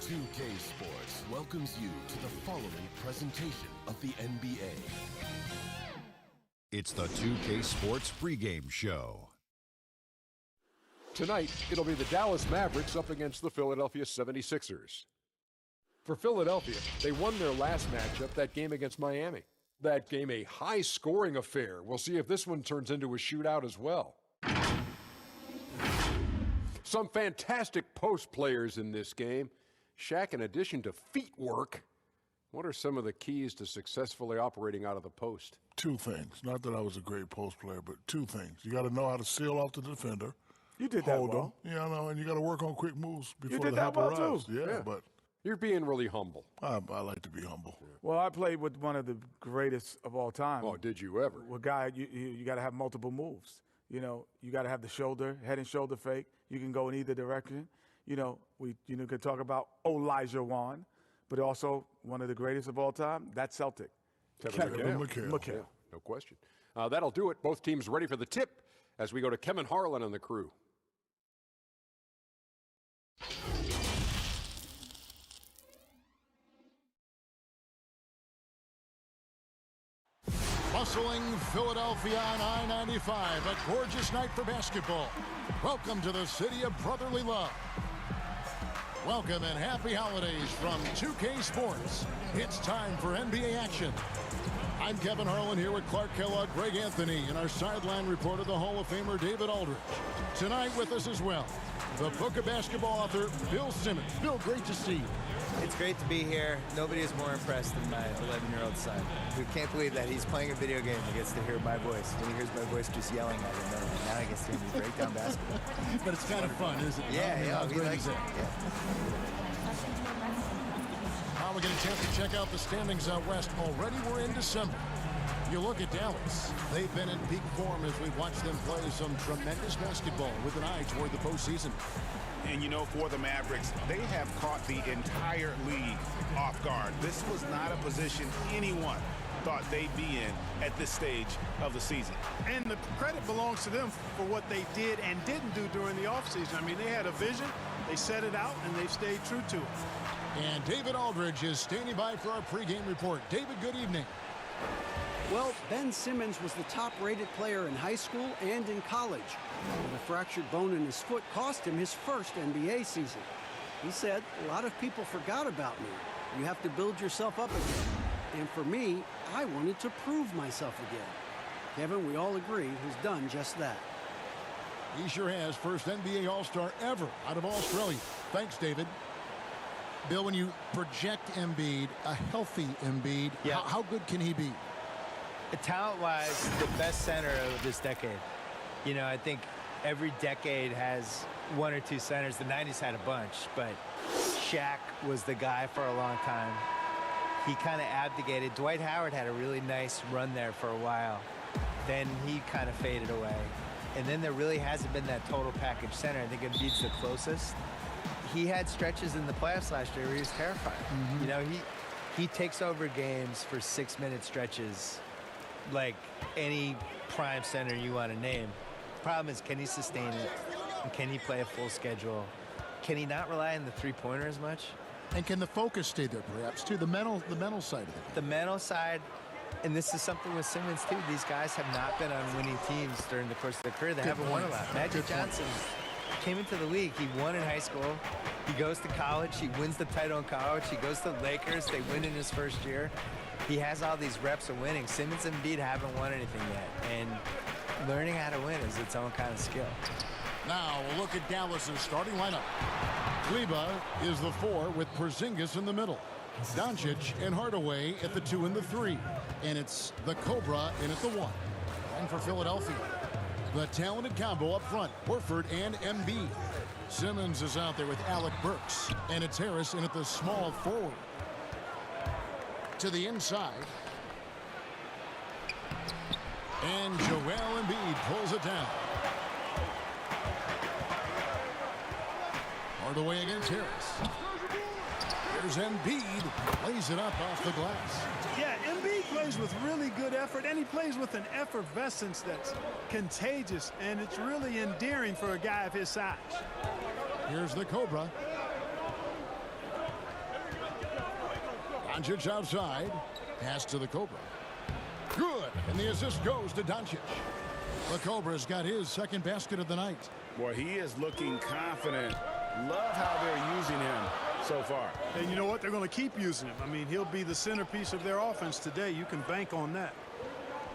2K Sports welcomes you to the following presentation of the NBA. It's the 2K Sports pregame show. Tonight, it'll be the Dallas Mavericks up against the Philadelphia 76ers. For Philadelphia, they won their last matchup, that game against Miami. That game a high-scoring affair. We'll see if this one turns into a shootout as well. Some fantastic post players in this game. Shaq, in addition to feet work, what are some of the keys to successfully operating out of the post? Two things. Not that I was a great post player, but two things. You got to know how to seal off the defender. You did that hold well. them. Yeah, I know, and you got to work on quick moves before You did the that help well, arrives. too. Yeah, but You're being really humble. I like to be humble. Well, I played with one of the greatest of all time. Oh, did you ever? Well, guy, you got to have multiple moves. You know, you got to have the shoulder, head and shoulder fake. You can go in either direction. You know, we could talk about Elijah Wan, but also one of the greatest of all time, that's Celtic. Kevin McHale. Yeah, no question. That'll do it. Both teams ready for the tip as we go to Kevin Harlan and the crew. Bustling Philadelphia on I-95, a gorgeous night for basketball. Welcome to the city of brotherly love. Welcome and happy holidays from 2K Sports. It's time for NBA action. I'm Kevin Harlan here with Clark Kellogg, Greg Anthony, and our sideline reporter, the Hall of Famer David Aldridge. Tonight with us as well, the Book of Basketball author, Bill Simmons. Bill, great to see you. It's great to be here. Nobody is more impressed than my 11-year-old son, who can't believe that he's playing a video game and gets to hear my voice. When he hears my voice just yelling at him, now he gets to hear me break down basketball. But it's kind of fun, isn't it? Yeah, he likes it. Yeah. Now we get a chance to check out the standings out west. Already we're in December. You look at Dallas. They've been in peak form as we've watched them play some tremendous basketball with an eye toward the postseason. And, you know, for the Mavericks, they have caught the entire league off guard. This was not a position anyone thought they'd be in at this stage of the season. And the credit belongs to them for what they did and didn't do during the offseason. I mean, they had a vision, they set it out, and they've stayed true to it. And David Aldridge is standing by for our pregame report. David, good evening. Well, Ben Simmons was the top-rated player in high school and in college. The fractured bone in his foot cost him his first NBA season. He said, "A lot of people forgot about me. You have to build yourself up again." And for me, I wanted to prove myself again. Kevin, we all agree, he's done just that. He sure has. First NBA All-Star ever out of Australia. Thanks, David. Bill, when you project Embiid, a healthy Embiid, how good can he be? Talent-wise, the best center of this decade. You know, I think every decade has one or two centers. The 90s had a bunch, but Shaq was the guy for a long time. He kind of abdicated. Dwight Howard had a really nice run there for a while. Then he kind of faded away. And then there really hasn't been that total package center. I think Embiid's the closest. He had stretches in the playoffs last year where he was terrifying. You know, he takes over games for 6-minute stretches like any prime center you want to name. The problem is, can he sustain it? And can he play a full schedule? Can he not rely on the three-pointer as much? And can the focus stay there, perhaps, too? The mental side of it. The mental side, and this is something with Simmons, too. These guys have not been on winning teams during the course of their career. They haven't won a lot. Magic Johnson came into the league. He won in high school. He goes to college. He wins the title in college. He goes to the Lakers. They win in his first year. He has all these reps of winning. Simmons and Embiid haven't won anything yet. And learning how to win is its own kind of skill. Now we'll look at Dallas's starting lineup. Kleba is the 4 with Porzingis in the middle. Doncic and Hardaway at the 2 and the 3. And it's the Cobra in at the 1. And for Philadelphia, the talented combo up front, Horford and Embiid. Simmons is out there with Alec Burks. And it's Harris in at the small forward. To the inside. And Joel Embiid pulls it down. Hardaway against Harris. Here's Embiid. Plays it up off the glass. Yeah, Embiid plays with really good effort, and he plays with an effervescence that's contagious, and it's really endearing for a guy of his size. Here's the Cobra. Doncic outside. Pass to the Cobra. Good. And the assist goes to Doncic. The Cobra's got his second basket of the night. Boy, he is looking confident. Love how they're using him so far. And you know what? They're going to keep using him. I mean, he'll be the centerpiece of their offense today. You can bank on that.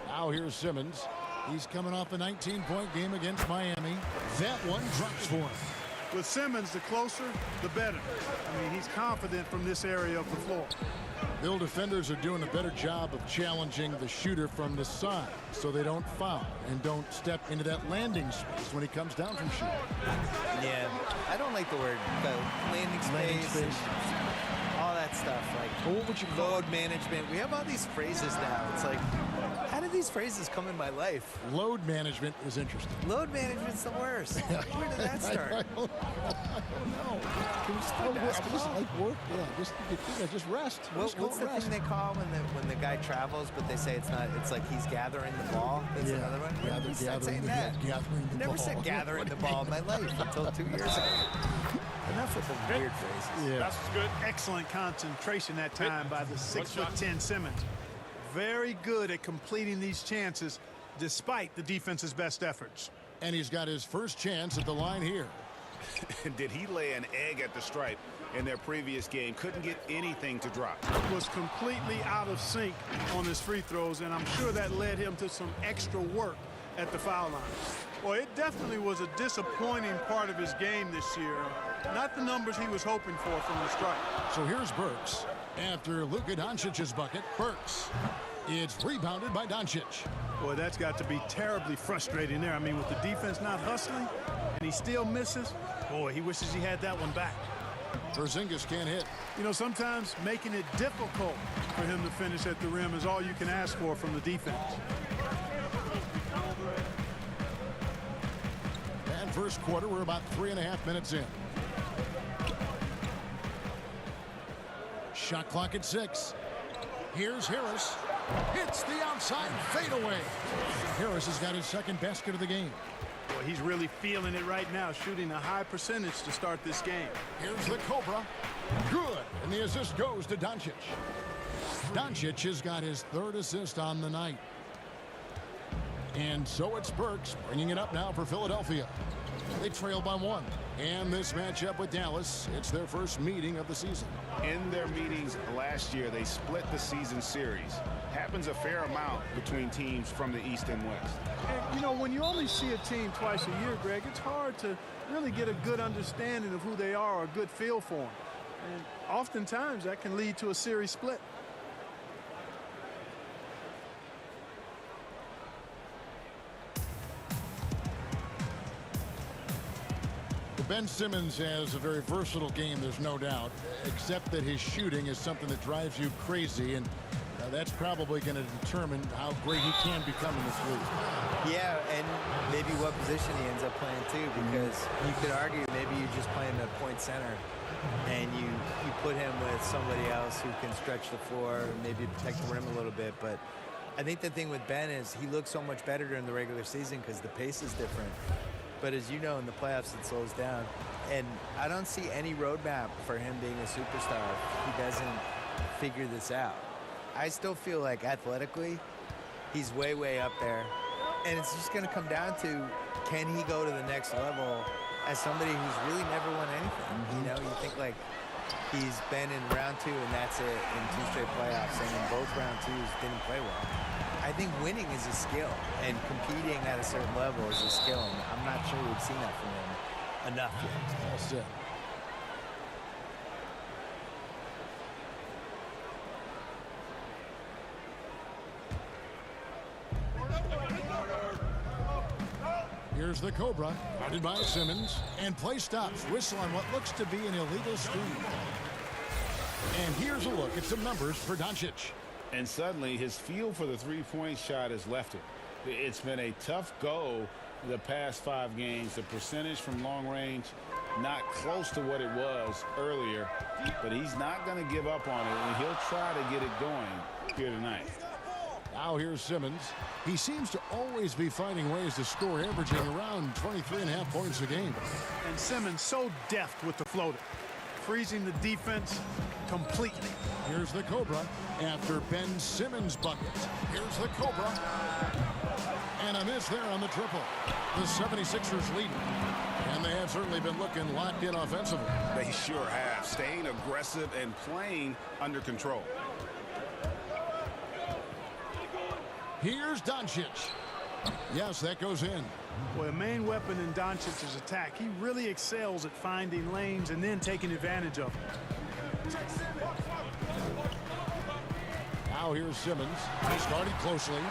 Now here's Simmons. He's coming off a 19-point game against Miami. That one drops for him. With Simmons, the closer, the better. I mean, he's confident from this area of the floor. Bill defenders are doing a better job of challenging the shooter from the side so they don't foul and don't step into that landing space when he comes down from shooting. Yeah, I don't like the word landing space. And all that stuff. Like, well, what would you call load management? We have all these phrases now. It's like, how did these phrases come in my life? Load management is interesting. Load management's the worst. Where did that start? I don't know. Can we just play basketball? Just like work. Yeah, just rest. What's the thing they call when the guy travels, but they say it's not? It's like he's gathering the ball. That's another one. Never said gathering the ball in my life until 2 years ago. Enough with the weird phrases. Yeah. That's good. Excellent concentration that time by the 6'10" Simmons. Very good at completing these chances despite the defense's best efforts. And he's got his first chance at the line here. Did he lay an egg at the stripe in their previous game? Couldn't get anything to drop. Was completely out of sync on his free throws, and I'm sure that led him to some extra work at the foul line. Well, it definitely was a disappointing part of his game this year. Not the numbers he was hoping for from the stripe. So here's Burks. After Luka Doncic's bucket, Burks. It's rebounded by Doncic. Boy, that's got to be terribly frustrating there. I mean, with the defense not hustling and he still misses, boy, he wishes he had that one back. Porzingis can't hit. You know, sometimes making it difficult for him to finish at the rim is all you can ask for from the defense. And first quarter, we're about 3.5 minutes in. Shot clock at 6. Here's Harris. Hits the outside fadeaway. Harris has got his second basket of the game. Boy, he's really feeling it right now, shooting a high percentage to start this game. Here's the Cobra. Good. And the assist goes to Doncic. Doncic has got his third assist on the night. And so it's Burks bringing it up now for Philadelphia. They trail by 1. And this matchup with Dallas, it's their first meeting of the season. In their meetings last year, they split the season series. Happens a fair amount between teams from the East and West. And, you know, when you only see a team twice a year, Greg, it's hard to really get a good understanding of who they are or a good feel for them. And oftentimes that can lead to a series split. Ben Simmons has a very versatile game, there's no doubt, except that his shooting is something that drives you crazy, and that's probably going to determine how great he can become in this league. Yeah, and maybe what position he ends up playing too, because you could argue maybe you just play him at point center and you put him with somebody else who can stretch the floor, maybe protect the rim a little bit. But I think the thing with Ben is he looks so much better during the regular season because the pace is different. But as you know, in the playoffs, it slows down. And I don't see any roadmap for him being a superstar if he doesn't figure this out. I still feel like athletically, he's way, way up there. And it's just going to come down to, can he go to the next level as somebody who's really never won anything? You know, you think like he's been in round 2 and that's it in 2 straight playoffs. And in both round 2s didn't play well. I think winning is a skill, and competing at a certain level is a skill, and I'm not sure we've seen that from him enough yet. That's it. Here's the Cobra, guarded by Simmons, and play stops. Whistle on what looks to be an illegal screen. And here's a look at some numbers for Doncic. And suddenly his feel for the three-point shot has left him. It's been a tough go the past 5 games. The percentage from long range not close to what it was earlier, but he's not going to give up on it, and he'll try to get it going here tonight. Now here's Simmons. He seems to always be finding ways to score, averaging around 23.5 points a game. And Simmons so deft with the floater. freezing the defense completely. Here's the Cobra after Ben Simmons' bucket. Here's the Cobra. And a miss there on the triple. The 76ers lead. And they have certainly been looking locked in offensively. They sure have. Staying aggressive and playing under control. Here's Doncic. Yes, that goes in. Well, a main weapon in Doncic's attack. He really excels at finding lanes and then taking advantage of them. Now here's Simmons. He's guarded closely.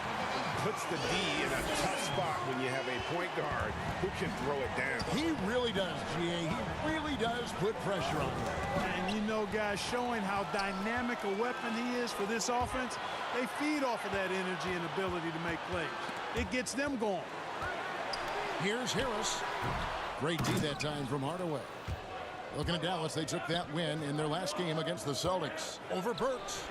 Puts the D in a tough spot when you have a point guard who can throw it down. He really does, GA. He really does put pressure on him. And you know, guys, showing how dynamic a weapon he is for this offense, they feed off of that energy and ability to make plays. It gets them going. Here's Harris. Great D that time from Hardaway. Looking at Dallas, they took that win in their last game against the Celtics over Burks.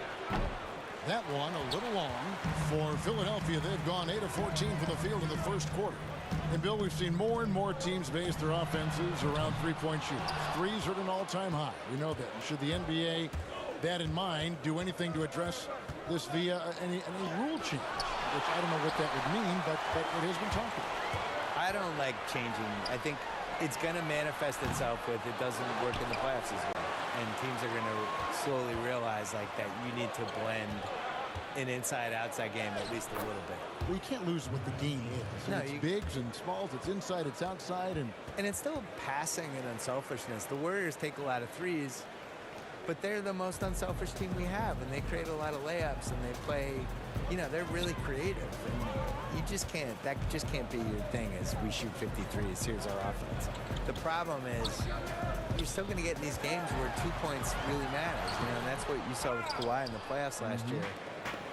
That one a little long for Philadelphia. They've gone 8 of 14 from the field in the first quarter. And Bill, we've seen more and more teams base their offenses around three-point shooters. Threes are at an all-time high. We know that. Should the NBA, that in mind, do anything to address this via any rule change? Which I don't know what that would mean, but it has been talked about. I don't like changing. I think it's going to manifest itself with it doesn't work in the playoffs as well. And teams are going to slowly realize like that you need to blend an inside-outside game at least a little bit. Well, you can't lose what the game is. No, it's bigs and smalls. It's inside. It's outside. And it's still passing and unselfishness. The Warriors take a lot of threes, but they're the most unselfish team we have, and they create a lot of layups, and they play, you know, they're really creative. And you just can't, that just can't be your thing is we shoot 53s, here's our offense. The problem is you're still going to get in these games where 2 points really matters, you know, and that's what you saw with Kawhi in the playoffs last year.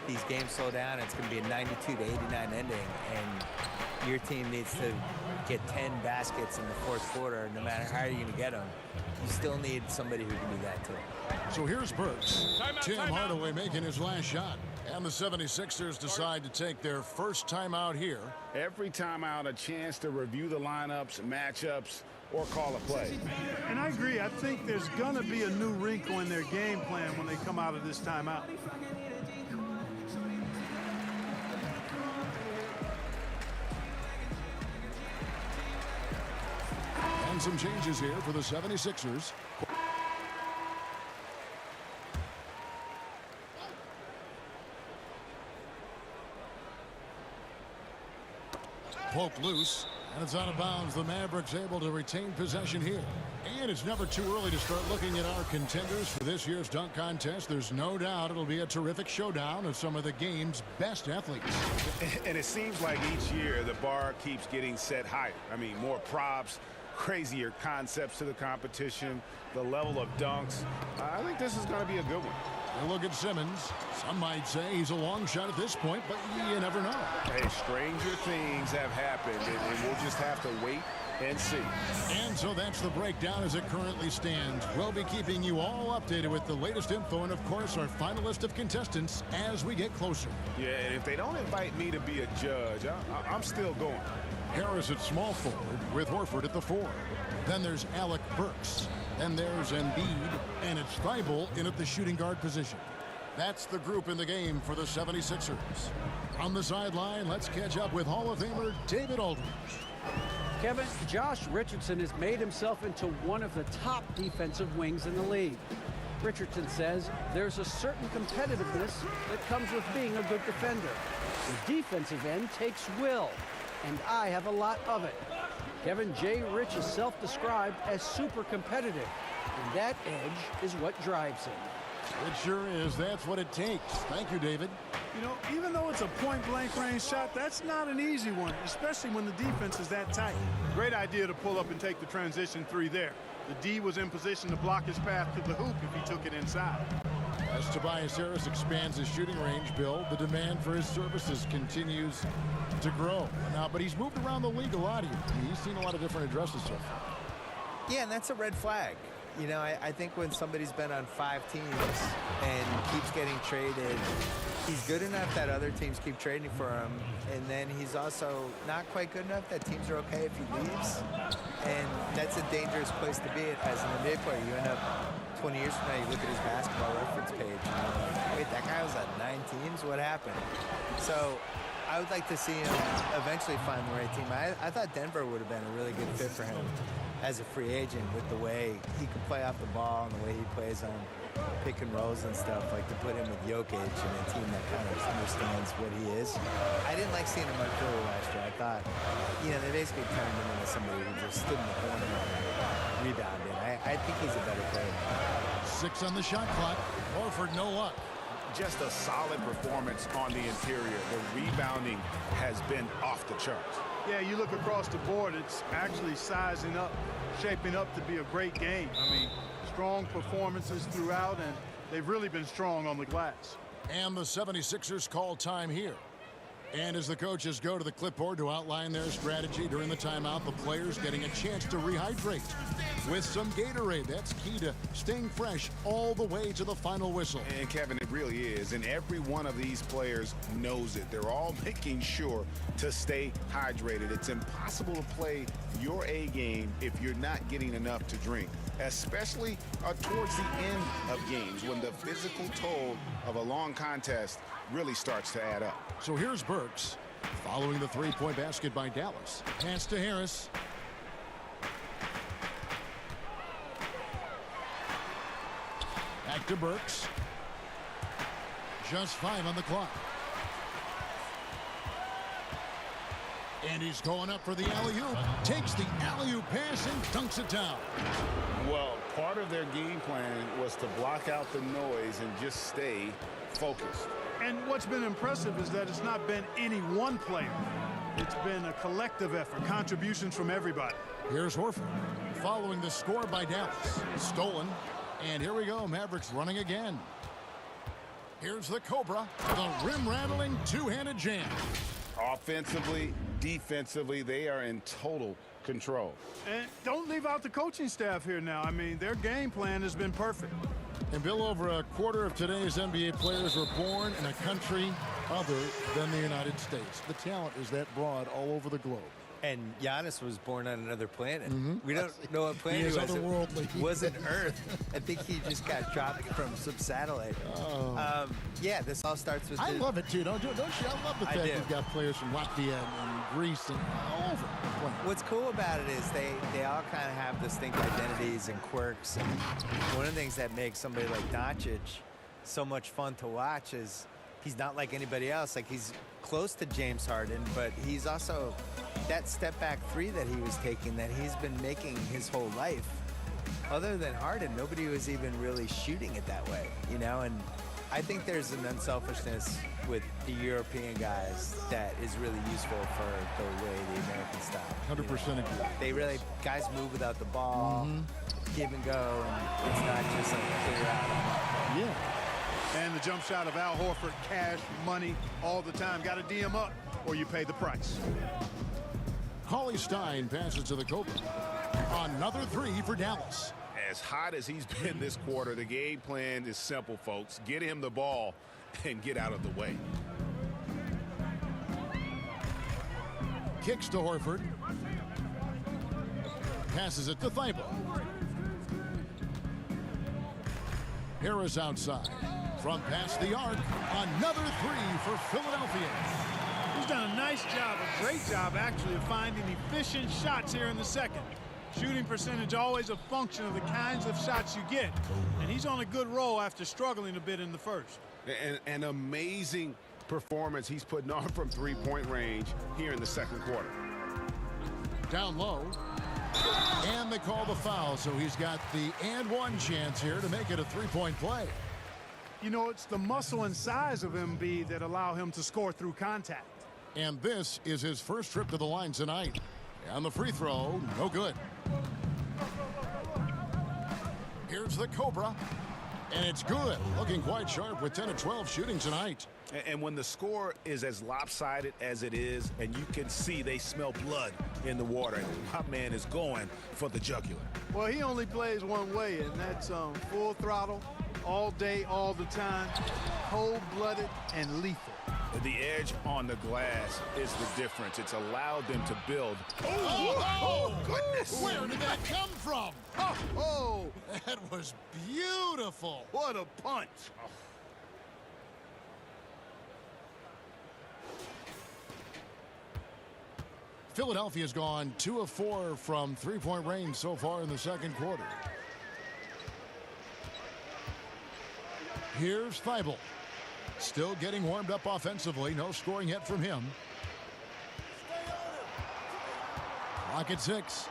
These games slow down, it's going to be a 92-89 ending, and your team needs to get 10 baskets in the fourth quarter, no matter how you're going to get them. You still need somebody who can do that too. So here's Burks. Tim Hardaway making his last shot. And the 76ers decide to take their first timeout here. Every timeout, a chance to review the lineups, matchups, or call a play. And I agree. I think there's going to be a new wrinkle in their game plan when they come out of this timeout. And some changes here for the 76ers. Poked loose, and it's out of bounds. The Mavericks able to retain possession here. And it's never too early to start looking at our contenders for this year's dunk contest. There's no doubt it'll be a terrific showdown of some of the game's best athletes. And it seems like each year the bar keeps getting set higher. I mean, more props, crazier concepts to the competition, the level of dunks. I think this is going to be a good one. A look at Simmons. Some might say he's a long shot at this point, but you never know. Hey, stranger things have happened, and we'll just have to wait and see. And so that's the breakdown as it currently stands. We'll be keeping you all updated with the latest info and, of course, our final list of contestants as we get closer. Yeah, and if they don't invite me to be a judge, I'm still going. Harris at small forward with Horford at the 4. Then there's Alec Burks. Then there's Embiid, and it's Thibault in at the shooting guard position. That's the group in the game for the 76ers. On the sideline, let's catch up with Hall of Famer David Aldridge. Kevin, Josh Richardson has made himself into one of the top defensive wings in the league. Richardson says there's a certain competitiveness that comes with being a good defender. The defensive end takes will, and I have a lot of it. Kevin J. Rich is self-described as super competitive, and that edge is what drives him. It sure is. That's what it takes. Thank you, David. You know, even though it's a point-blank range shot, that's not an easy one, especially when the defense is that tight. Great idea to pull up and take the transition three there. The D was in position to block his path to the hoop if he took it inside. As Tobias Harris expands his shooting range, Bill, the demand for his services continues to grow. Now, but he's moved around the league a lot here. He's seen a lot of different addresses so far. Yeah, and that's a red flag. You know, I think when somebody's been on 5 teams and keeps getting traded, he's good enough that other teams keep trading for him, and then he's also not quite good enough that teams are okay if he leaves. And that's a dangerous place to be as an NBA player. You end up 20 years from now, you look at his basketball reference page and you're like, wait, that guy was on 9 teams? What happened? So I would like to see him eventually find the right team. I thought Denver would have been a really good fit for him as a free agent with the way he can play off the ball and the way he plays on pick and rolls and stuff, like to put him with Jokic and a team that kind of understands what he is. I didn't like seeing him on Philly last year. I thought, you know, they basically turned him into somebody who just stood in the corner and rebounded. I think he's a better player. 6 on the shot clock. Horford, no luck. Just a solid performance on the interior. The rebounding has been off the charts. Yeah, you look across the board, it's actually sizing up, shaping up to be a great game. I mean, strong performances throughout, and they've really been strong on the glass. And the 76ers call time here. And as the coaches go to the clipboard to outline their strategy during the timeout, the players getting a chance to rehydrate with some Gatorade. That's key to staying fresh all the way to the final whistle. And Kevin, it really is. And every one of these players knows it. They're all making sure to stay hydrated. It's impossible to play your A game if you're not getting enough to drink, especially towards the end of games when the physical toll of a long contest really starts to add up. So here's Burks following the three-point basket by Dallas. Pass to Harris. Back to Burks. Just 5 on the clock. And he's going up for the alley-oop. Takes the alley-oop pass and dunks it down. Well, part of their game plan was to block out the noise and just stay focused. And what's been impressive is that it's not been any one player. It's been a collective effort, contributions from everybody. Here's Horford following the score by Dallas. Stolen. And here we go, Mavericks running again. Here's the Cobra, the rim-rattling two-handed jam. Offensively, defensively, they are in total control. And don't leave out the coaching staff here now. I mean, their game plan has been perfect. And Bill, over a quarter of today's NBA players were born in a country other than the United States. The talent is that broad all over the globe. And Giannis was born on another planet. We don't know what planet He is he was. otherworldly. It wasn't Earth. I think he just got dropped from some satellite. Yeah, this all starts with. I love it too, don't you? I love the fact we've got players from Latvia and Greece and all over the planet. What's cool about it is they all kind of have distinct identities and quirks. And one of the things that makes somebody like Doncic so much fun to watch is he's not like anybody else. Like, he's close to James Harden, but he's also that step back three that he was taking that he's been making his whole life. Other than Harden, nobody was even really shooting it that way, you know? And I think there's an unselfishness with the European guys that is really useful for the way the American style. 100% agree. They really, guys move without the ball, give and go, and it's not just like clear out. Yeah. And the jump shot of Al Horford, cash, money, all the time. Got to D him up or you pay the price. Cauley Stein passes to the Cobra. Another three for Dallas. As hot as he's been this quarter, the game plan is simple, folks. Get him the ball and get out of the way. Kicks to Horford. Passes it to Thibault. Harris outside. From past the arc, another three for Philadelphia. He's done a nice job, a great job actually, of finding efficient shots here in the second. Shooting percentage always a function of the kinds of shots you get. And he's on a good roll after struggling a bit in the first. An amazing performance he's putting on from three-point range here in the second quarter. Down low. And they call the foul, so he's got the and one chance here to make it a three-point play. You know, it's the muscle and size of MB that allow him to score through contact. And this is his first trip to the line tonight. And the free throw, no good. Here's the Cobra. And it's good. Looking quite sharp with 10 of 12 shooting tonight. And when the score is as lopsided as it is, and you can see they smell blood in the water, my man is going for the jugular. Well, he only plays one way, and that's full throttle, all day, all the time, cold-blooded and lethal. The edge on the glass is the difference. It's allowed them to build. Oh, goodness! Where did that come from? Oh, that was beautiful. What a punch. Philadelphia's gone 2 of 4 from three-point range so far in the second quarter. Here's Thibault. Still getting warmed up offensively. No scoring yet from him. Clock at 6.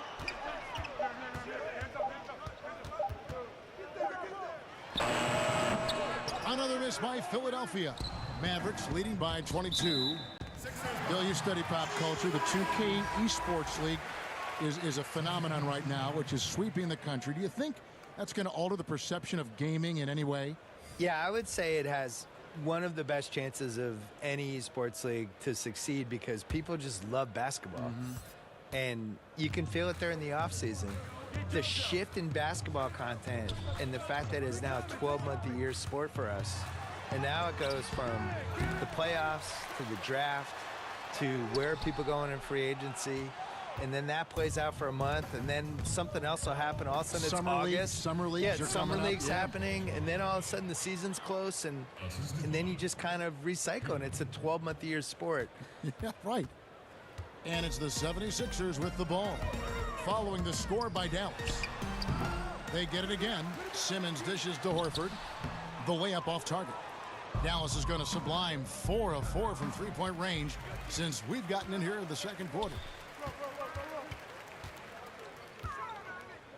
Another miss by Philadelphia. Mavericks leading by 22. Bill, you study pop culture. The 2K Esports League is a phenomenon right now, which is sweeping the country. Do you think that's going to alter the perception of gaming in any way? Yeah, I would say it has one of the best chances of any esports league to succeed because people just love basketball. And you can feel it there in the offseason. The shift in basketball content and the fact that it's now a 12-month-a-year sport for us. And now it goes from the playoffs to the draft to where are people going in free agency. And then that plays out for a month, and then something else will happen. All of a sudden, it's August. Summer leagues are summer coming leagues up. happening, and then all of a sudden the season's close, and then you just kind of recycle, and it's a 12-month-a-year sport. Yeah, right. And it's the 76ers with the ball, following the score by Dallas. They get it again. Simmons dishes to Horford. The layup off target. Dallas is going to sublime 4 of 4 from three-point range since we've gotten in here in the second quarter.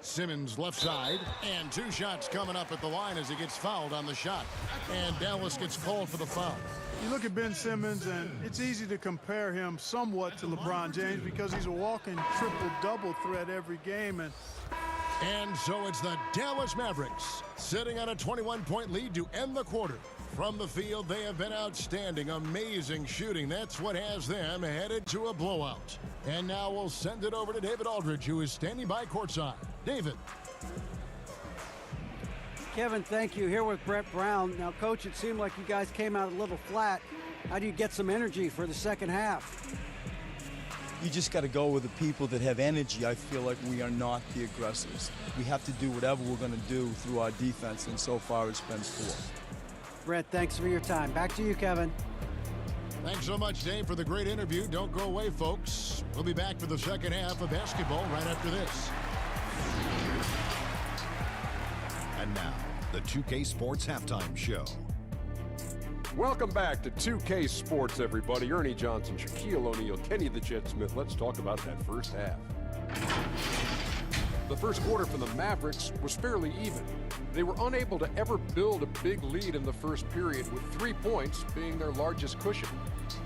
Simmons left side, and 2 shots coming up at the line as he gets fouled on the shot. And Dallas gets called for the foul. You look at Ben Simmons, and it's easy to compare him somewhat to LeBron James because he's a walking triple-double threat every game. And so it's the Dallas Mavericks sitting on a 21-point lead to end the quarter. From the field, they have been outstanding, amazing shooting. That's what has them headed to a blowout. And now we'll send it over to David Aldridge, who is standing by courtside. David. Kevin, thank you. Here with Brett Brown. Now, Coach, it seemed like you guys came out a little flat. How do you get some energy for the second half? You just got to go with the people that have energy. I feel like we are not the aggressors. We have to do whatever we're going to do through our defense, and so far it's been poor. Brett, thanks for your time. Back to you, Kevin. Thanks so much, Dave, for the great interview. Don't go away, folks. We'll be back for the second half of basketball right after this. And now, the 2K Sports Halftime Show. Welcome back to 2K Sports, everybody. Ernie Johnson, Shaquille O'Neal, Kenny the Jet Smith. Let's talk about that first half. The first quarter for the Mavericks was fairly even. They were unable to ever build a big lead in the first period, with 3 points being their largest cushion.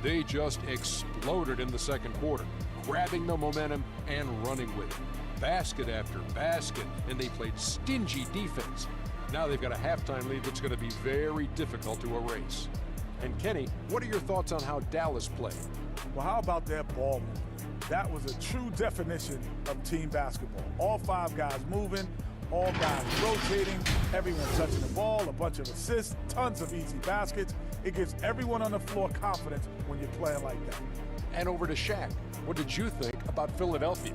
They just exploded in the second quarter, grabbing the momentum and running with it. Basket after basket, and they played stingy defense. Now they've got a halftime lead that's going to be very difficult to erase. And Kenny, what are your thoughts on how Dallas played? Well, how about that ball movement? That was a true definition of team basketball. All 5 guys moving, all guys rotating, everyone touching the ball, a bunch of assists, tons of easy baskets. It gives everyone on the floor confidence when you're playing like that. And over to Shaq. What did you think about Philadelphia?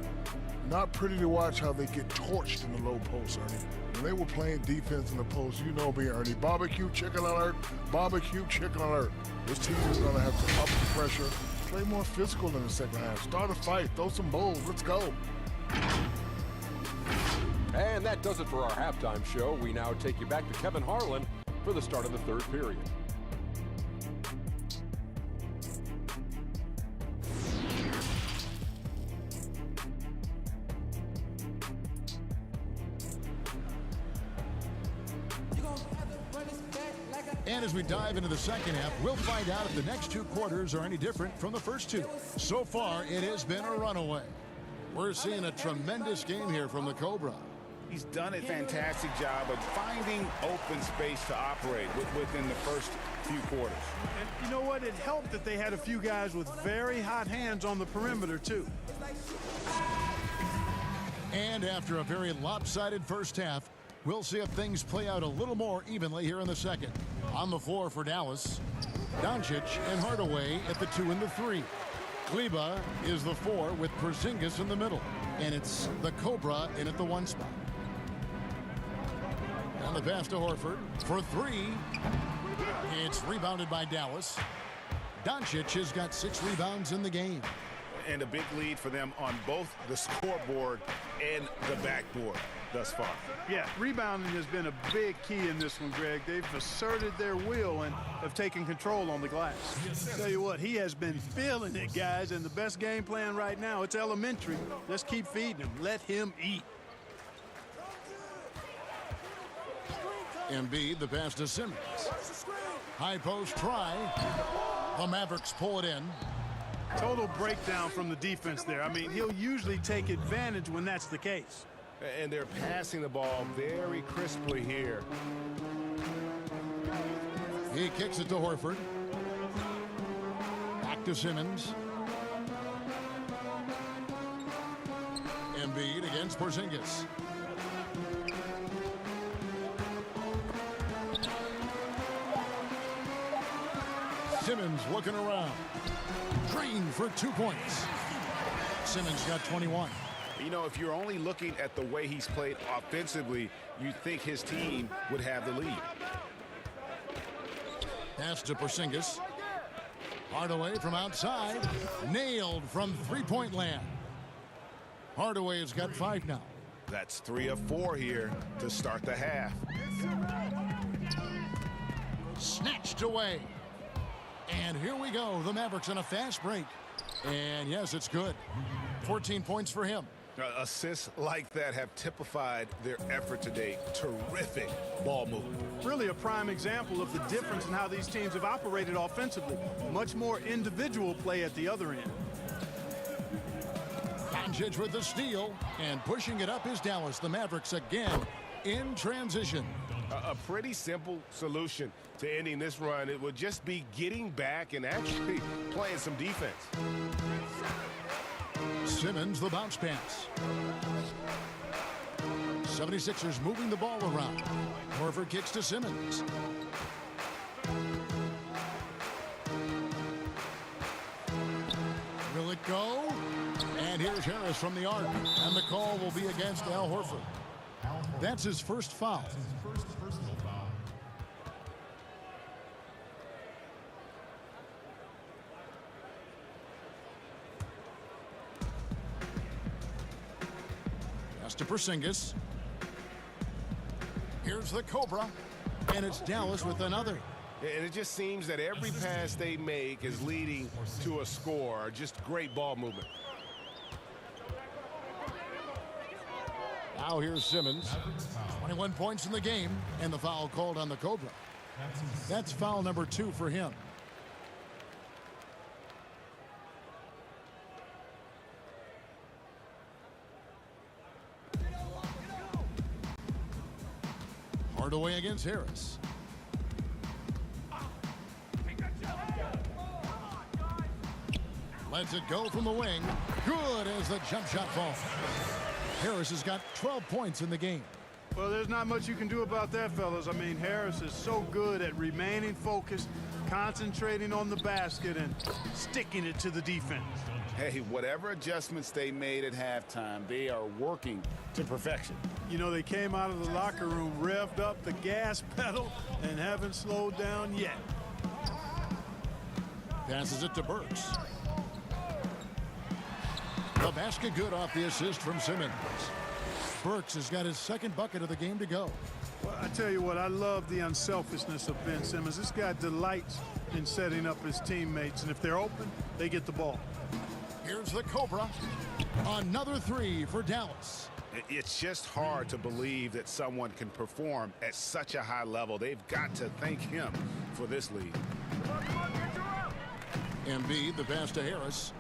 Not pretty to watch how they get torched in the low post, Ernie. When they were playing defense in the post, you know me, Ernie. Barbecue chicken alert, barbecue chicken alert. This team is going to have to up the pressure, play more physical in the second half. Start a fight, throw some balls, let's go. And that does it for our halftime show. We now take you back to Kevin Harlan for the start of the third period. And as we dive into the second half, we'll find out if the next 2 quarters are any different from the first 2. So far, it has been a runaway. We're seeing a tremendous game here from the Cobra. He's done a fantastic job of finding open space to operate within the first few quarters. And you know what? It helped that they had a few guys with very hot hands on the perimeter, too. And after a very lopsided first half, we'll see if things play out a little more evenly here in the second. On the floor for Dallas, Doncic and Hardaway at the 2 and the 3. Kleba is the 4 with Porzingis in the middle. And it's the Cobra in at the 1 spot. And the pass to Horford for 3. It's rebounded by Dallas. Doncic has got 6 rebounds in the game. And a big lead for them on both the scoreboard and the backboard thus far. Yeah, rebounding has been a big key in this one, Greg. They've asserted their will and have taken control on the glass. Tell you what, he has been feeling it, guys, and the best game plan right now, it's elementary. Let's keep feeding him. Let him eat. Embiid, the pass to Simmons. High post try. The Mavericks pull it in. Total breakdown from the defense there. I mean, he'll usually take advantage when that's the case. And they're passing the ball very crisply here. He kicks it to Horford. Back to Simmons. Embiid against Porzingis. Simmons looking around. Drained for 2 points. Simmons got 21. You know, if you're only looking at the way he's played offensively, you'd think his team would have the lead. Pass to Porzingis. Hardaway from outside. Nailed from three-point land. Hardaway has got 5 now. That's 3 of 4 here to start the half. Snatched away. And here we go. The Mavericks on a fast break. And yes, it's good. 14 points for him. Assists like that have typified their effort today. Terrific ball movement. Really a prime example of the difference in how these teams have operated offensively. Much more individual play at the other end. Doncic with the steal. And pushing it up is Dallas. The Mavericks again in transition. A pretty simple solution to ending this run. It would just be getting back and actually playing some defense. Simmons, the bounce pass. 76ers moving the ball around. Horford kicks to Simmons. Will it go? And here's Harris from the arc. And the call will be against Al Horford. That's his first foul. Pass to Porzingis. Here's the Cobra. And it's Dallas with another. And it just seems that every pass they make is leading to a score. Just great ball movement. Now here's Simmons. 21 points in the game, and the foul called on the Cobra. That's foul number 2 for him. Hardaway against Harris. Lets it go from the wing. Good as the jump shot falls. Harris has got 12 points in the game. Well, there's not much you can do about that, fellas. I mean, Harris is so good at remaining focused, concentrating on the basket, and sticking it to the defense. Hey, whatever adjustments they made at halftime, they are working to perfection. You know, they came out of the locker room, revved up the gas pedal, and haven't slowed down yet. Passes it to Burks. The basket good off the assist from Simmons. Burks has got his second bucket of the game to go. Well, I tell you what, I love the unselfishness of Ben Simmons. This guy delights in setting up his teammates, and if they're open, they get the ball. Here's the Cobra. Another 3 for Dallas. It's just hard to believe that someone can perform at such a high level. They've got to thank him for this lead. Embiid, the pass to Harris.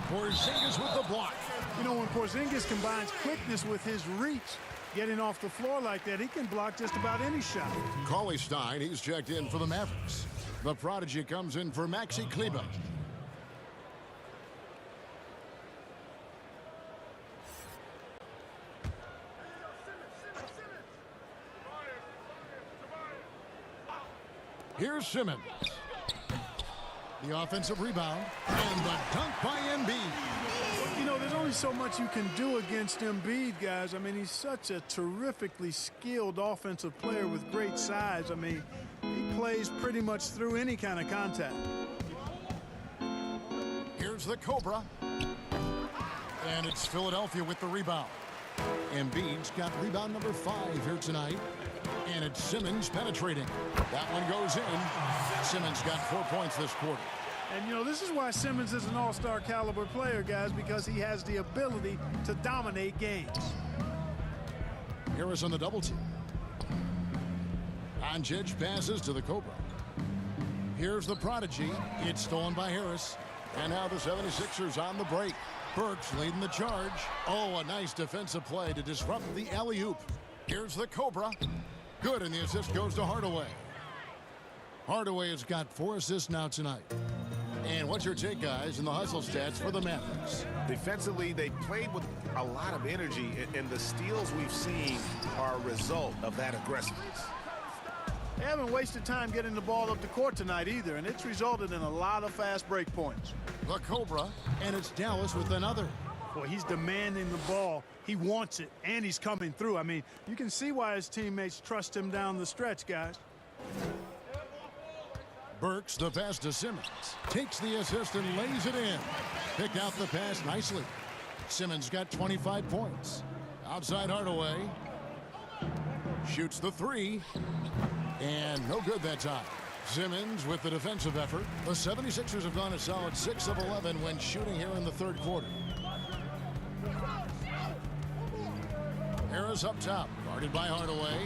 Porzingis with the block. You know, when Porzingis combines quickness with his reach, getting off the floor like that, he can block just about any shot. Cauley Stein, he's checked in for the Mavericks. The prodigy comes in for Maxi Kleba. Here's Simmons. The offensive rebound and the dunk by Embiid. You know, there's only so much you can do against Embiid, guys. I mean, he's such a terrifically skilled offensive player with great size. I mean, he plays pretty much through any kind of contact. Here's the Cobra. And it's Philadelphia with the rebound. Embiid's got rebound number 5 here tonight. And it's Simmons penetrating. That one goes in. Simmons got 4 points this quarter. And, you know, this is why Simmons is an all-star caliber player, guys, because he has the ability to dominate games. Harris on the double team. Doncic passes to the Cobra. Here's the prodigy. It's stolen by Harris. And now the 76ers on the break. Burks leading the charge. Oh, a nice defensive play to disrupt the alley-oop. Here's the Cobra. Good, and the assist goes to Hardaway. Hardaway has got 4 assists now tonight. And what's your take, guys, in the hustle stats for the Mavericks? Defensively, they played with a lot of energy, and the steals we've seen are a result of that aggressiveness. They haven't wasted time getting the ball up the court tonight either, and it's resulted in a lot of fast break points. The Cobra, and it's Dallas with another. Well, he's demanding the ball. He wants it, and he's coming through. I mean, you can see why his teammates trust him down the stretch, guys. Burks, the pass to Simmons. Takes the assist and lays it in. Picked out the pass nicely. Simmons got 25 points. Outside Hardaway. Shoots the 3. And no good that time. Simmons with the defensive effort. The 76ers have gone a solid 6 of 11 when shooting here in the third quarter. Harris up top, guarded by Hardaway,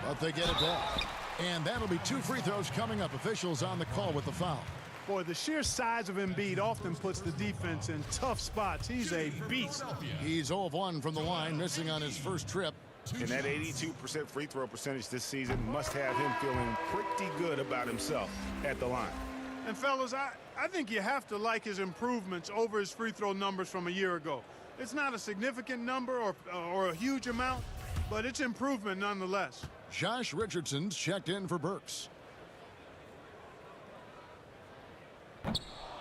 but they get it back. And that'll be 2 free throws coming up. Officials on the call with the foul. Boy, the sheer size of Embiid often puts the defense in tough spots. He's a beast. He's 0 of 1 from the line, missing on his first trip. And that 82% free throw percentage this season must have him feeling pretty good about himself at the line. And fellas, I think you have to like his improvements over his free throw numbers from a year ago. It's not a significant number or a huge amount, but it's improvement nonetheless. Josh Richardson's checked in for Burks.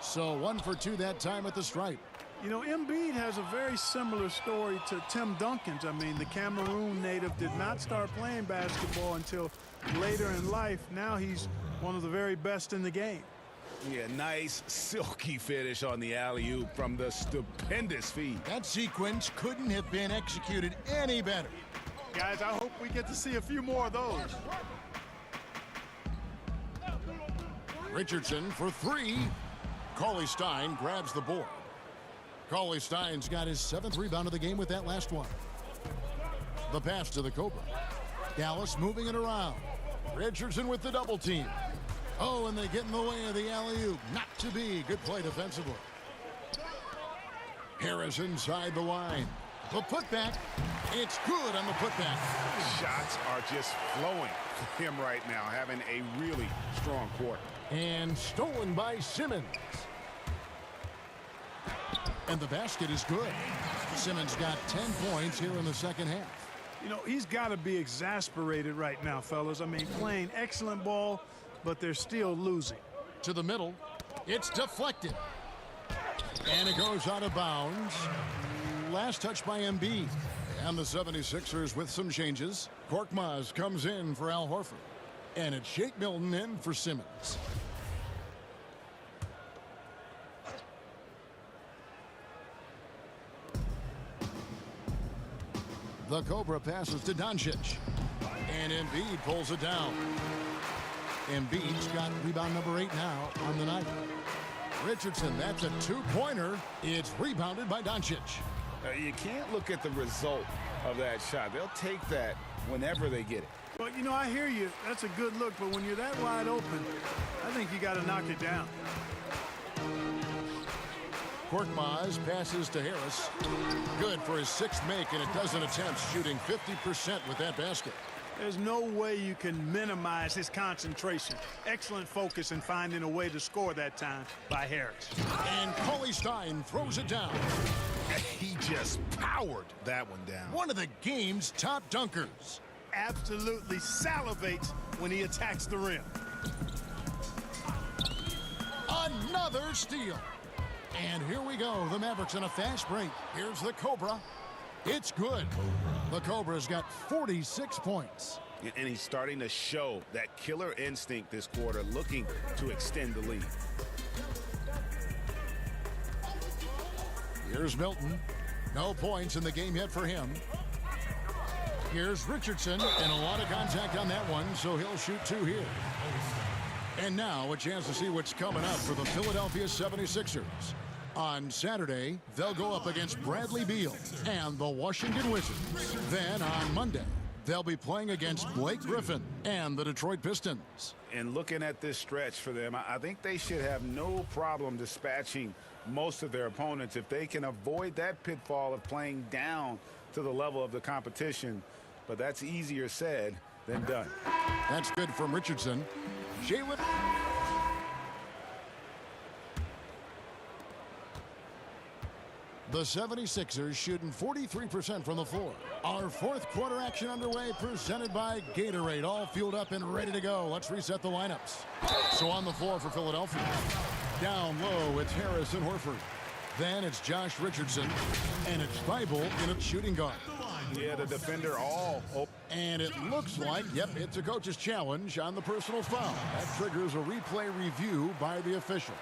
So 1 for 2 that time at the stripe. You know, Embiid has a very similar story to Tim Duncan's. I mean, the Cameroon native did not start playing basketball until later in life. Now he's one of the very best in the game. Yeah, nice silky finish on the alley-oop from the stupendous feed. That sequence couldn't have been executed any better. Guys, I hope we get to see a few more of those. Richardson for 3. Cauley Stein grabs the board. Cauley Stein's got his 7th rebound of the game with that last one. The pass to the Cobra. Dallas moving it around. Richardson with the double team. Oh, and they get in the way of the alley-oop. Not to be. Good play defensively. Harris inside the line. The putback. It's good on the putback. Shots are just flowing for him right now, having a really strong quarter. And stolen by Simmons. And the basket is good. Simmons got 10 points here in the second half. You know, he's got to be exasperated right now, fellas. I mean, playing excellent ball, but they're still losing. To the middle. It's deflected. And it goes out of bounds. Last touch by Embiid. And the 76ers with some changes. Korkmaz comes in for Al Horford. And it's Shake Milton in for Simmons. The Cobra passes to Doncic. And Embiid pulls it down. Embiid's got rebound number 8 now on the night. Richardson, that's a 2-pointer. It's rebounded by Doncic. You can't look at the result of that shot. They'll take that whenever they get it. Well, you know, I hear you. That's a good look, but when you're that wide open, I think you got to knock it down. Korkmaz passes to Harris. Good for his 6th make and a dozen attempts, shooting 50% with that basket. There's no way you can minimize his concentration. Excellent focus in finding a way to score that time by Harris. And Cauley Stein throws it down. He just powered that one down. One of the game's top dunkers. Absolutely salivates when he attacks the rim. Another steal. And here we go. The Mavericks on a fast break. Here's the Cobra. It's good. The Cobra's got 46 points. And he's starting to show that killer instinct this quarter, looking to extend the lead. Here's Milton. No points in the game yet for him. Here's Richardson, and a lot of contact on that one, so he'll shoot 2 here. And now a chance to see what's coming up for the Philadelphia 76ers. On Saturday, they'll go up against Bradley Beal and the Washington Wizards. Then on Monday, they'll be playing against Blake Griffin and the Detroit Pistons. And looking at this stretch for them, I think they should have no problem dispatching most of their opponents if they can avoid that pitfall of playing down to the level of the competition. But that's easier said than done. That's good from Richardson. Jalen. The 76ers shooting 43% from the floor. Our fourth quarter action underway, presented by Gatorade. All fueled up and ready to go. Let's reset the lineups. So on the floor for Philadelphia. Down low, it's Harris and Horford. Then it's Josh Richardson. And it's Thibault in a shooting guard. Yeah, the defender all open. And it looks like, yep, it's a coach's challenge on the personal foul. That triggers a replay review by the officials.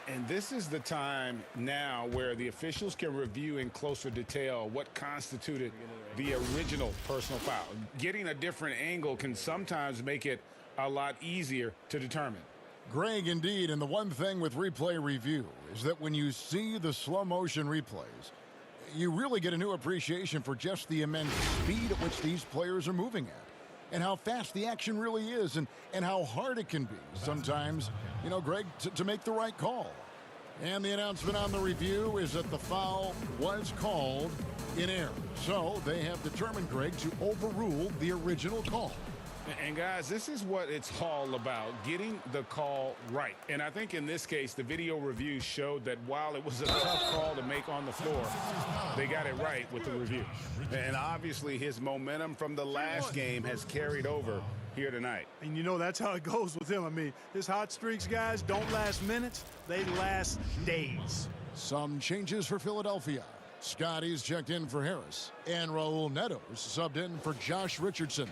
And this is the time now where the officials can review in closer detail what constituted the original personal foul. Getting a different angle can sometimes make it a lot easier to determine. Greg, indeed, and the one thing with replay review is that when you see the slow motion replays, you really get a new appreciation for just the immense speed at which these players are moving at. And how fast the action really is, and how hard it can be sometimes, you know, Greg, to make the right call. And the announcement on the review is that the foul was called in error. So they have determined, Greg, to overrule the original call. And guys, this is what it's all about, getting the call right. And I think in this case, the video review showed that while it was a tough call to make on the floor, they got it right with the review. And obviously his momentum from the last game has carried over here tonight. And you know, that's how it goes with him. I mean, his hot streaks, guys, don't last minutes, they last days. Some changes for Philadelphia. Scotty's checked in for Harris, and Raul Neto's subbed in for Josh Richardson.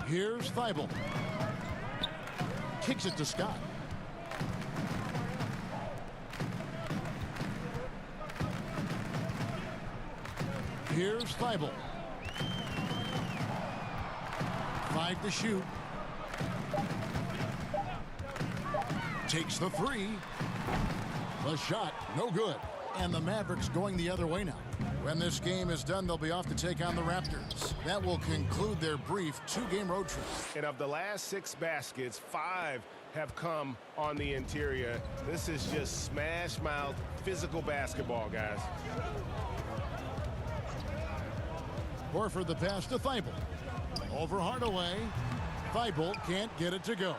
Here's Thibault. Kicks it to Scott. Here's Thibault. 5 to shoot. Takes the 3. The shot, no good. And the Mavericks going the other way now. When this game is done, they'll be off to take on the Raptors. That will conclude their brief 2-game road trip. And of the last 6 baskets, 5 have come on the interior. This is just smash mouth physical basketball, guys. Horford the pass to Thibault. Over Hardaway. Thibault can't get it to go.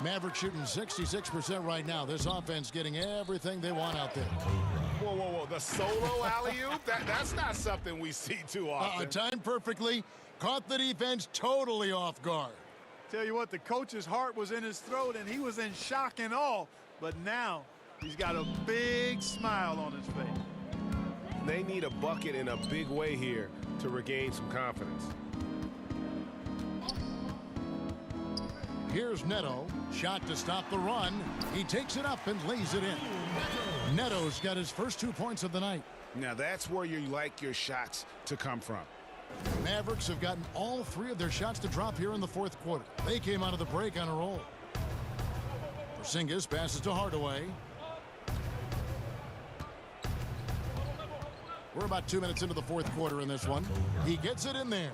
Mavericks shooting 66% right now. This offense getting everything they want out there. Whoa, whoa, whoa. The solo alley-oop? That's not something we see too often. Timed perfectly. Caught the defense totally off guard. Tell you what, the coach's heart was in his throat, and he was in shock and awe. But now he's got a big smile on his face. They need a bucket in a big way here to regain some confidence. Here's Neto. Shot to stop the run. He takes it up and lays it in. Neto's got his first 2 points of the night. Now that's where you like your shots to come from. Mavericks have gotten all 3 of their shots to drop here in the fourth quarter. They came out of the break on a roll. Porzingis passes to Hardaway. We're about 2 minutes into the fourth quarter in this one. He gets it in there.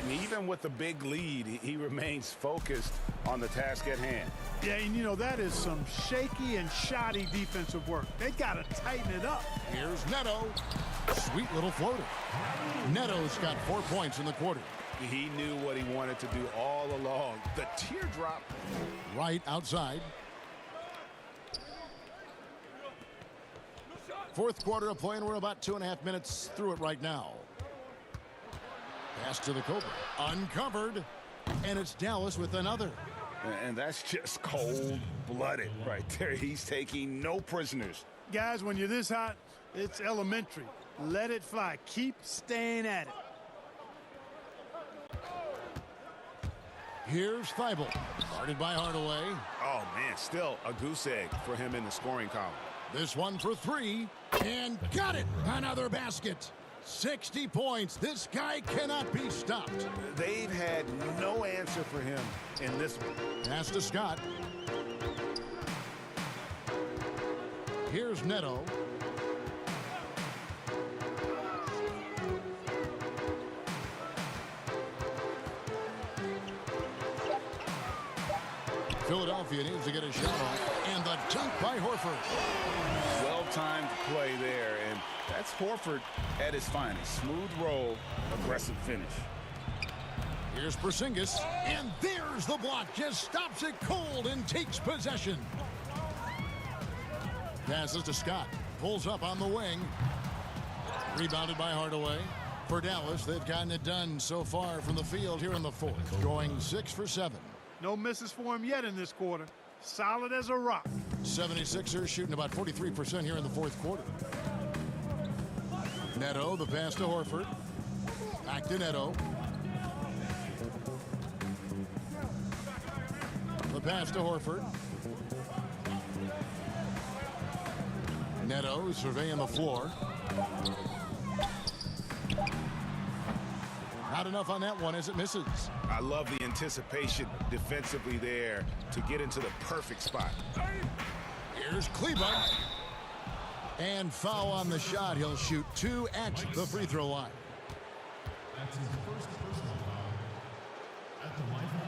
And even with the big lead, he remains focused on the task at hand. Yeah, and you know, that is some shaky and shoddy defensive work. They got to tighten it up. Here's Neto. Sweet little floater. Neto's got 4 points in the quarter. He knew what he wanted to do all along. The teardrop. Right outside. Fourth quarter of play, and we're about 2.5 minutes through it right now. Pass to the Cobra. Uncovered. And it's Dallas with another. And that's just cold-blooded right there. He's taking no prisoners. Guys, when you're this hot, it's elementary. Let it fly. Keep staying at it. Here's Thibault. Guarded by Hardaway. Oh, man, still a goose egg for him in the scoring column. This one for 3. And got it. Another basket. 60 points. This guy cannot be stopped. They've had no answer for him in this one. Pass to Scott. Here's Neto. Philadelphia needs to get a shot off. And the dunk by Horford. Well-timed play there, and that's Horford at his finest. Smooth roll, aggressive finish. Here's Porzingis, and there's the block. Just stops it cold and takes possession. Passes to Scott. Pulls up on the wing. Rebounded by Hardaway. For Dallas, they've gotten it done so far from the field here in the fourth. Going 6 for 7. No misses for him yet in this quarter. Solid as a rock. 76ers shooting about 43% here in the fourth quarter. Neto, the pass to Horford. Back to Neto. The pass to Horford. Neto surveying the floor. Not enough on that one as it misses. I love the anticipation defensively there to get into the perfect spot. Here's Kleber. And foul on the shot. He'll shoot 2 at the free throw line. That's his first personal foul at the line for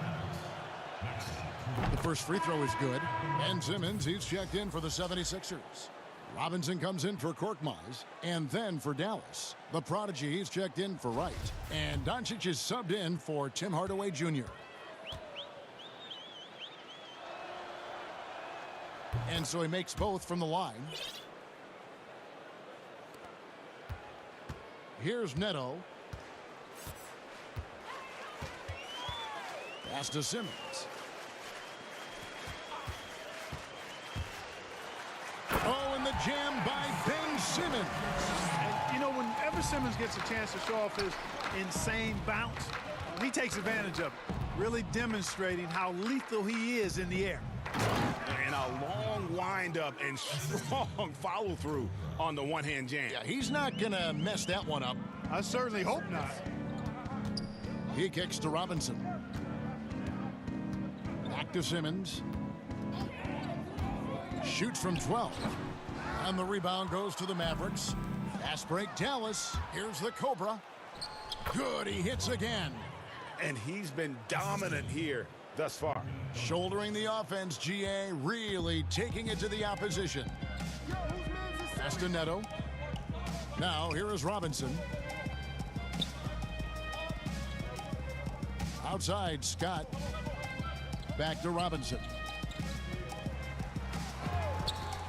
Mavericks. The first free throw is good. Ben Simmons, he's checked in for the 76ers. Robinson comes in for Korkmaz, and then for Dallas. The prodigy, he's checked in for Wright. And Doncic is subbed in for Tim Hardaway Jr. And so he makes both from the line. Here's Neto. Pass to Simmons. Oh, and the jam by Ben Simmons. And, you know, whenever Simmons gets a chance to show off his insane bounce, he takes advantage of it, really demonstrating how lethal he is in the air. And a long windup and strong follow-through on the one-hand jam. Yeah, he's not going to mess that one up. I certainly hope not. He kicks to Robinson. Back to Simmons. Shoots from 12. And the rebound goes to the Mavericks. Fast break, Dallas. Here's the Cobra. Good, he hits again. And he's been dominant here thus far. Shouldering the offense, GA really taking it to the opposition. Pass to Neto. Now, here is Robinson. Outside, Scott. Back to Robinson.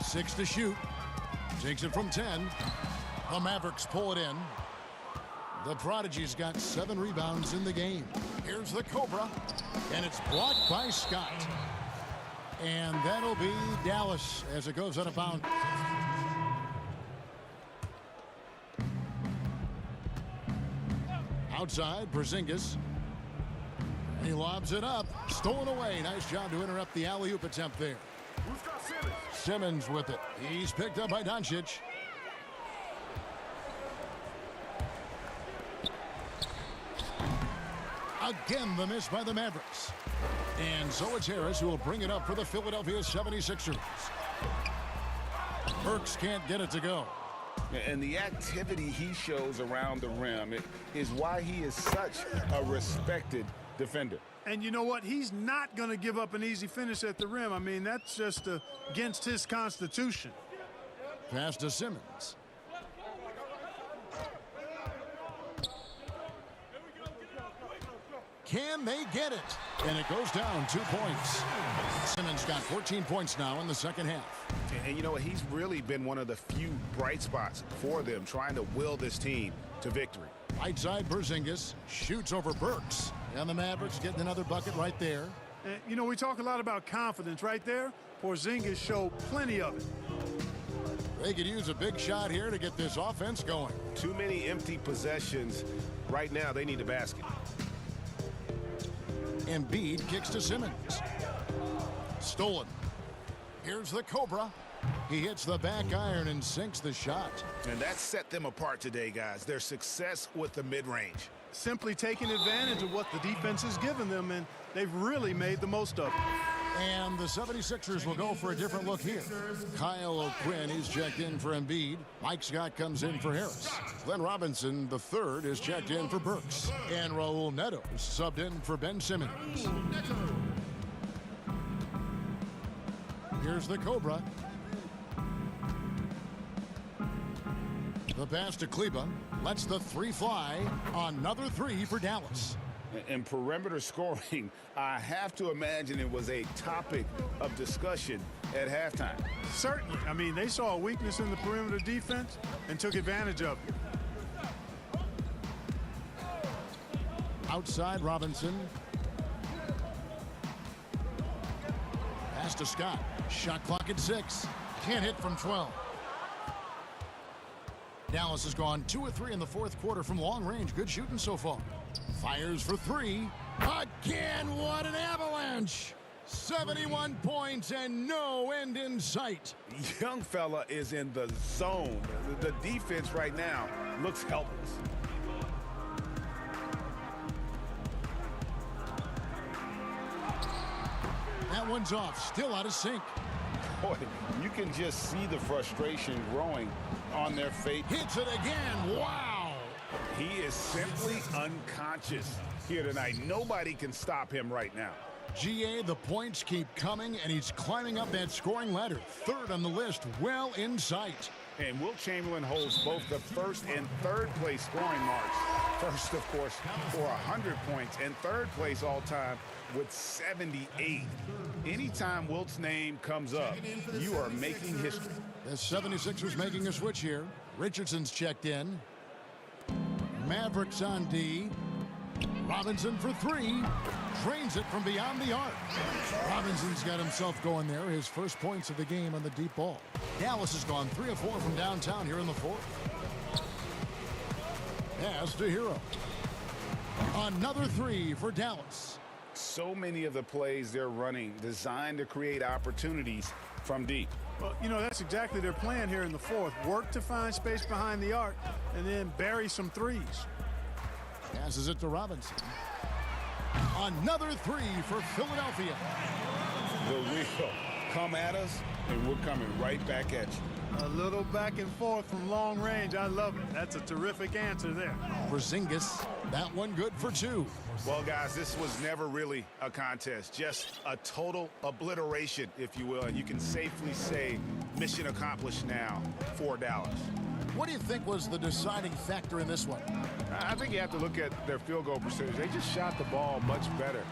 6 to shoot. Takes it from 10. The Mavericks pull it in. The Prodigy's got 7 rebounds in the game. Here's the Cobra. And it's blocked by Scott. And that'll be Dallas as it goes out of bounds. Outside, Porzingis. He lobs it up. Stolen away. Nice job to interrupt the alley-oop attempt there. Simmons with it. He's picked up by Doncic. Again, the miss by the Mavericks. And so it's Harris who will bring it up for the Philadelphia 76ers. Burks can't get it to go. And the activity he shows around the rim is why he is such a respected defender. And you know what? He's not going to give up an easy finish at the rim. I mean, that's just against his constitution. Pass to Simmons. Can they get it? And it goes down 2 points. Simmons got 14 points now in the second half. And you know what? He's really been one of the few bright spots for them, trying to will this team to victory. Right side, Porzingis shoots over Burks. And the Mavericks getting another bucket right there. And, you know, we talk a lot about confidence right there. Porzingis showed plenty of it. They could use a big shot here to get this offense going. Too many empty possessions. Right now, they need a basket. Embiid kicks to Simmons. Stolen. Here's the Cobra. He hits the back iron and sinks the shot. And that set them apart today, guys. Their success with the mid-range. Simply taking advantage of what the defense has given them, and they've really made the most of it. And the 76ers will go for a different look here. Kyle O'Quinn is checked in for Embiid. Mike Scott comes in for Harris. Glenn Robinson, the third, is checked in for Burks. And Raul Neto is subbed in for Ben Simmons. Here's the Cobra. The pass to Kleba. Lets the three fly. Another three for Dallas. In perimeter scoring, I have to imagine it was a topic of discussion at halftime. Certainly. I mean, they saw a weakness in the perimeter defense and took advantage of it. Outside Robinson. Pass to Scott. Shot clock at 6. Can't hit from 12. Dallas has gone 2 of 3 in the fourth quarter from long range. Good shooting so far. Fires for 3. Again, what an avalanche! 71 points and no end in sight. Young fella is in the zone. The defense right now looks helpless. That one's off, still out of sync. Boy, you can just see the frustration growing on their face. Hits it again, wow! He is simply unconscious here tonight. Nobody can stop him right now. GA, the points keep coming, and he's climbing up that scoring ladder. Third on the list, well in sight. And Wilt Chamberlain holds both the first and third place scoring marks. First, of course, for 100 points, and third place all-time with 78. Anytime Wilt's name comes up, you are making history. The 76ers making a switch here. Richardson's checked in. Mavericks on D. Robinson for 3. Drains it from beyond the arc. Robinson's got himself going there. His first points of the game on the deep ball. Dallas has gone 3 of 4 from downtown here in the fourth. Pass to Hero. Another 3 for Dallas. So many of the plays they're running designed to create opportunities from deep. Well, you know, that's exactly their plan here in the fourth. Work to find space behind the arc and then bury some threes. Passes it to Robinson. Another 3 for Philadelphia. The wheel come at us, and we're coming right back at you. A little back and forth from long range. I love it. That's a terrific answer there. Porzingis, that one good for 2. Well, guys, this was never really a contest. Just a total obliteration, if you will. And you can safely say mission accomplished now for Dallas. What do you think was the deciding factor in this one? I think you have to look at their field goal percentage. They just shot the ball much better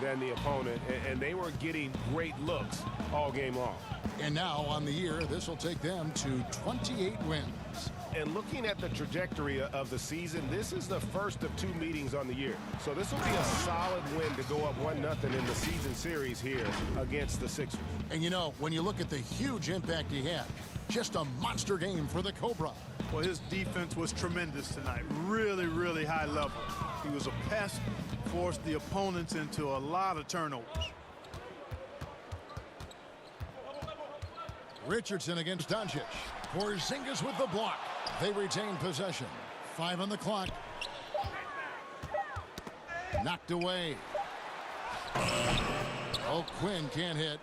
than the opponent, and they were getting great looks all game long. And now on the year, this will take them to 28 wins. And looking at the trajectory of the season, this is the first of 2 meetings on the year. So this will be a solid win to go up 1-0 in the season series here against the Sixers. And you know, when you look at the huge impact he had, just a monster game for the Cobra. Well, his defense was tremendous tonight. Really, really high level. He was a pest, forced the opponents into a lot of turnovers. Richardson against Doncic. Porzingis with the block. They retain possession. 5 on the clock. Knocked away. O'Quinn can't hit.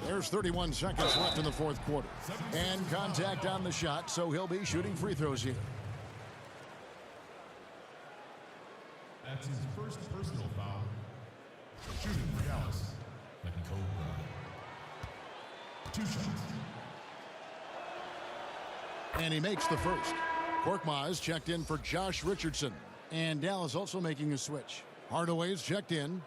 There's 31 seconds left in the fourth quarter. And contact on the shot, so he'll be shooting free throws here. That's his first personal foul. Shooting for Dallas. Like a Cobra. 2 shots. And he makes the first. Korkmaz checked in for Josh Richardson. And Dallas also making a switch. Hardaway's checked in.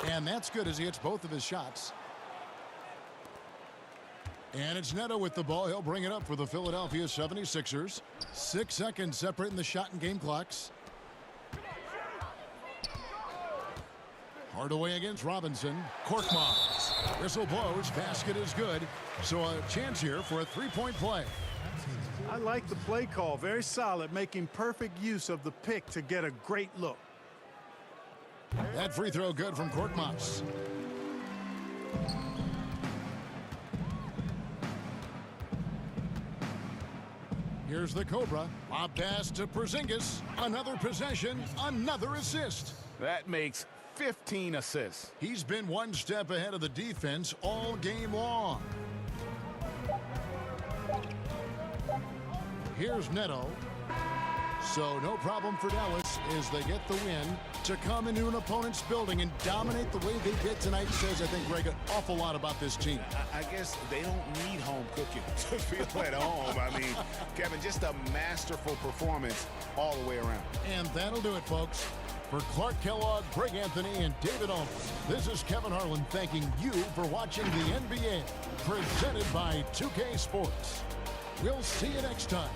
And that's good as he hits both of his shots. And it's Neto with the ball. He'll bring it up for the Philadelphia 76ers. 6 seconds separating the shot and game clocks. Hardaway against Robinson. Korkmaz. Whistle blows. Basket is good. So a chance here for a three-point play. I like the play call. Very solid, making perfect use of the pick to get a great look. That free throw good from Korkmaz. Here's the Cobra. Lob pass to Porzingis. Another possession, another assist. That makes 15 assists. He's been one step ahead of the defense all game long. Here's Neto. So no problem for Dallas as they get the win. To come into an opponent's building and dominate the way they did tonight says, I think, Greg, an awful lot about this team. I guess they don't need home cooking to feel at home. I mean, Kevin, just a masterful performance all the way around. And that'll do it, folks. For Clark Kellogg, Greg Anthony, and David Alton, this is Kevin Harlan thanking you for watching the NBA, presented by 2K Sports. We'll see you next time